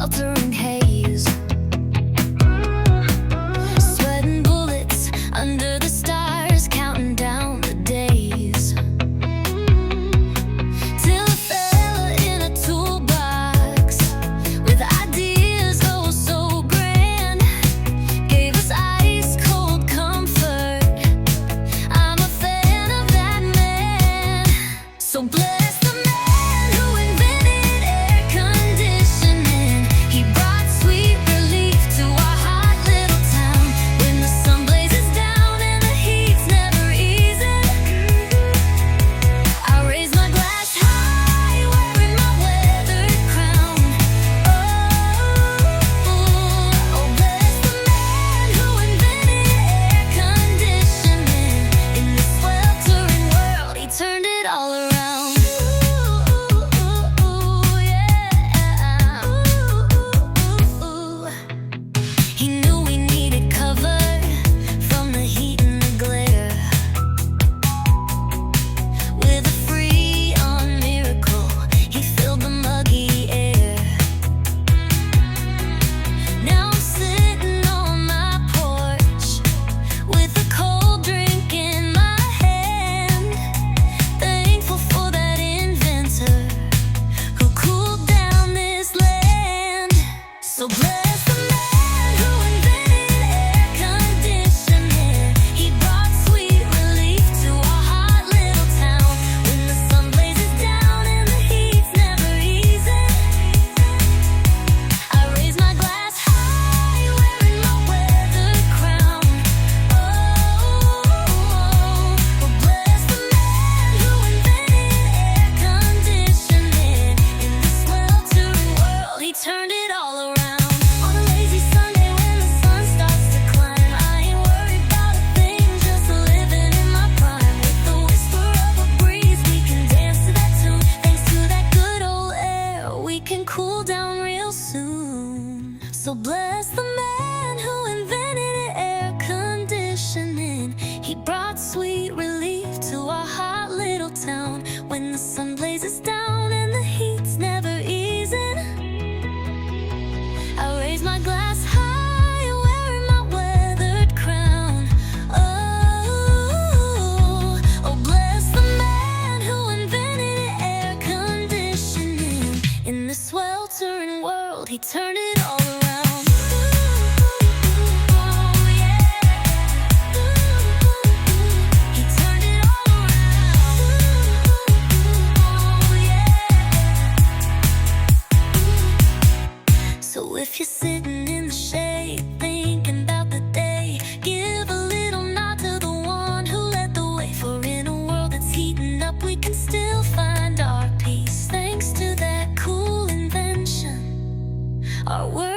sweltering haze. Sweating bullets under the stars, counting down the days. Till a fella in a toolbox with ideas oh so grand gave us ice cold comfort. I'm a fan of that man. So bless the man who invented air conditioning. He brought sweet relief to our hot little town when the sun blazes down and the heat's never easing. I raise my glass high, wearing my weathered crown. Oh, bless the man who invented air conditioning. In this sweltering world, he turned it all around. He knew we needed cover from the heat and the glare. With a Freon miracle, he filled the muggy air. Now I'm sitting on my porch with a cold drink in my hand, thankful for that inventor who cooled down this land. So bless the man who invented air conditioning. He brought sweet relief to our hot little town when the sun blazes down and the heat's never easing. I raise my glass high, wearing my weathered crown. Oh, bless the man who invented air conditioning. In this sweltering world, he turned it all around. On a lazy Sunday when the sun starts to climb, I ain't worried about a thing, just living in my prime. With the whisper of a breeze, we can dance to that tune. Thanks to that good old air, we can cool down real soon. So bless the man who invented air conditioning. He brought sweet relief to our hot little town when the sun blazes down and the heat's never easing. I raise my glass high, wearing my weathered crown. Oh, bless the man who invented air conditioning. In this sweltering world, he turned it all around. Oh, yeah. He turned it all around. Oh, yeah. So if you're sitting in the shade, thinking about the day, give a little nod to the one who led the way. For in a world that's heating up, we can still find our peace, thanks to that cool invention. Our world